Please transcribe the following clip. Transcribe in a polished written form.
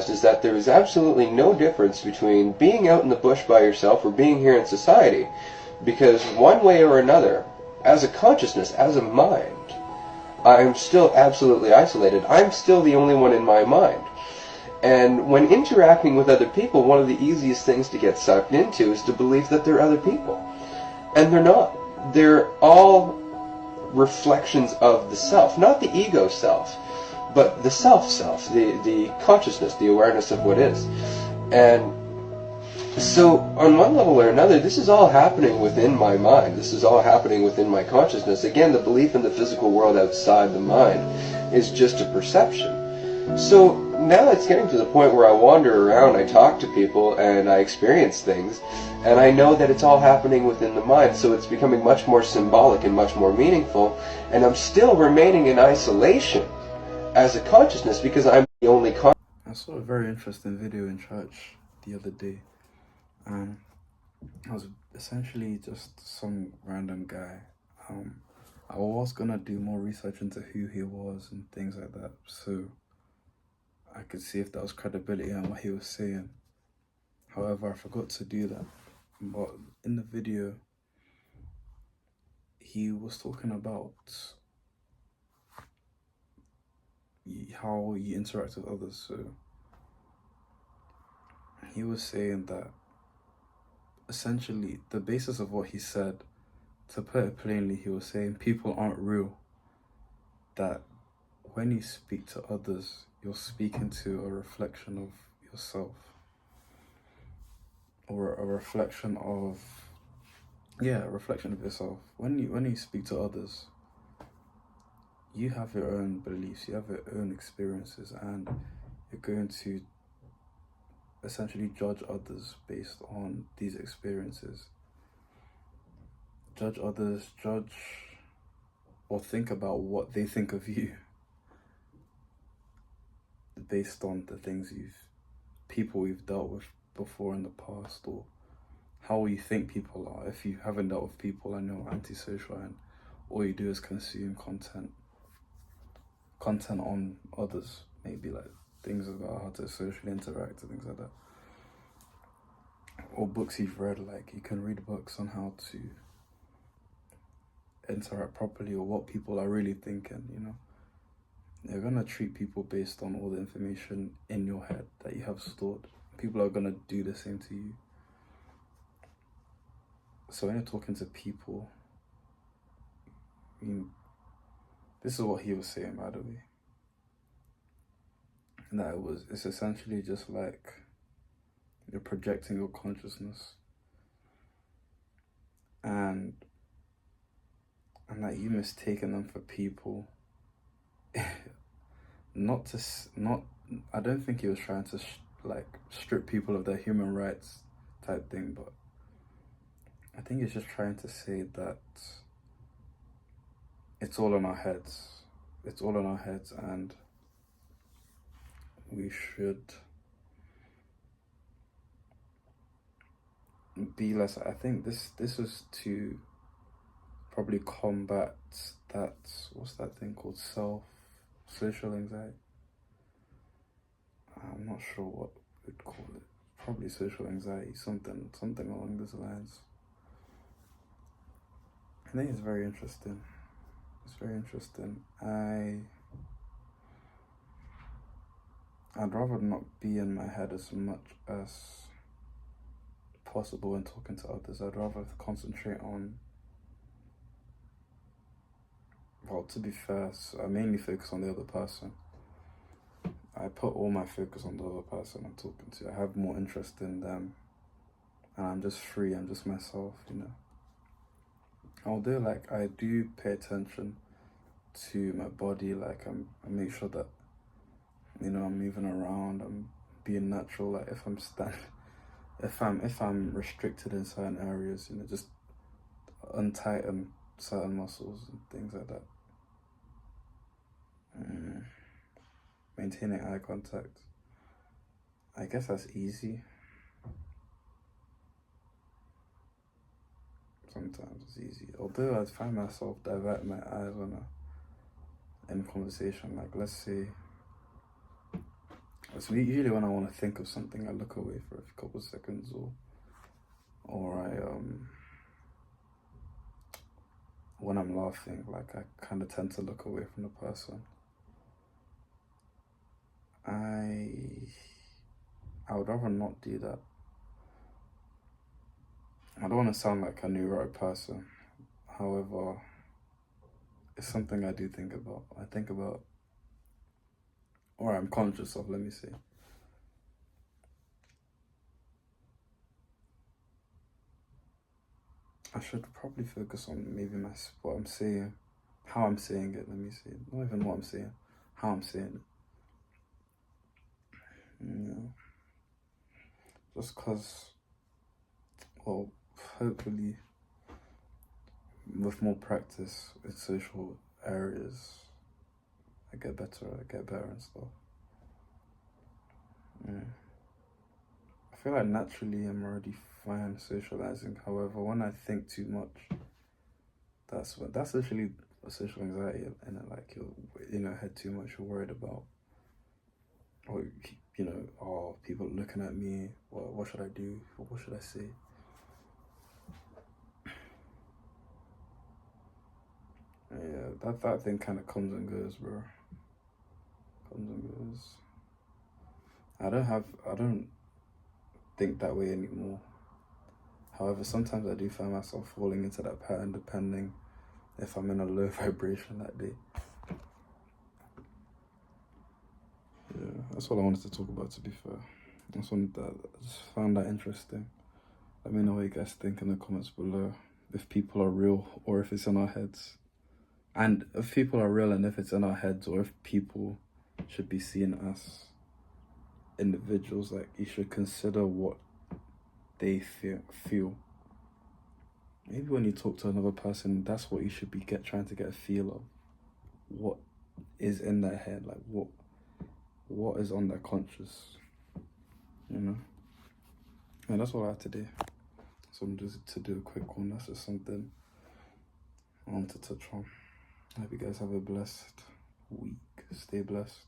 realized is that there is absolutely no difference between being out in the bush by yourself or being here in society. Because one way or another, as a consciousness, as a mind, I'm still absolutely isolated. I'm still the only one in my mind. And when interacting with other people, one of the easiest things to get sucked into is to believe that they're other people. And they're not. They're all reflections of the self, not the ego self, but the self-self, the consciousness, the awareness of what is. And so, on one level or another, this is all happening within my mind. This is all happening within my consciousness. Again, the belief in the physical world outside the mind is just a perception. So, now it's getting to the point where I wander around, I talk to people, and I experience things, and I know that it's all happening within the mind, so it's becoming much more symbolic and much more meaningful, and I'm still remaining in isolation as a consciousness because I'm the only I saw a very interesting video in church the other day. I was essentially just some random guy. I was gonna do more research into who he was and things like that, so I could see if there was credibility in what he was saying. However, I forgot to do that. But in the video, he was talking about how you interact with others. So he was saying that essentially the basis of what he said, to put it plainly, he was saying people aren't real. That when you speak to others, you're speaking to a reflection of yourself, or a reflection of yourself. When you speak to others, you have your own beliefs, you have your own experiences, and you're going to essentially judge others based on these experiences. Judge others, or think about what they think of you based on the things people you've dealt with before in the past, or how you think people are. If you haven't dealt with people and you're antisocial and all you do is consume content on others, maybe like things about how to socially interact and things like that, or books you've read. Like, you can read books on how to interact properly, or what people are really thinking. You're gonna treat people based on all the information in your head that you have stored. People are gonna do the same to you. So when you're talking to people, this is what he was saying, by the way. And that it's essentially just like you're projecting your consciousness, and that you mistaken them for people. I don't think he was trying to strip people of their human rights type thing, but I think he's just trying to say that it's all in our heads. It's all in our heads, and we should be less. I think this was to probably combat that, what's that thing called, social anxiety. I'm not sure what we'd call it. Probably social anxiety, something along those lines. I think it's very interesting. It's very interesting. I'd rather not be in my head as much as possible when talking to others. I'd rather concentrate on, well, to be fair, I mainly focus on the other person. I put all my focus on the other person I'm talking to. I have more interest in them, and I'm just free. I'm just myself, Although, I do pay attention to my body. I make sure that, I'm moving around. I'm being natural. Like, if I'm restricted in certain areas, just untighten certain muscles and things like that. Maintaining eye contact, I guess that's easy. Sometimes it's easy. Although I find myself diverting my eyes in conversation. Like, let's say So usually when I want to think of something, I look away for a couple of seconds, or I when I'm laughing, like I kind of tend to look away from the person. I would rather not do that. I don't want to sound like a neurotic person. However, it's something I do think about. I think about, or I'm conscious of, let me say. I should probably focus on maybe what I'm saying, how I'm saying it, let me see. Not even what I'm saying, how I'm saying it. Yeah. Just because, well, hopefully, with more practice in social areas, I get better and stuff. Yeah. I feel like naturally I'm already fine socializing. However, when I think too much, that's literally a social anxiety, and like you're in your head too much. You're worried about, or oh, people looking at me. What should I do? What should I say? Yeah, that thing kind of comes and goes, bro. Comes and goes. I don't think that way anymore. However, sometimes I do find myself falling into that pattern depending if I'm in a low vibration that day. Yeah, that's all I wanted to talk about, to be fair. I just found that interesting. Let me know what you guys think in the comments below. If people are real or if it's in our heads. And if people are real and if it's in our heads, or if people should be seeing us individuals, like you should consider what they feel. Maybe when you talk to another person, that's what you should be trying to get a feel of. What is in their head, like what is on their conscious, And that's all I had to do. So I'm just to do a quick one. That's just something I want to touch on. I hope you guys have a blessed week. Stay blessed.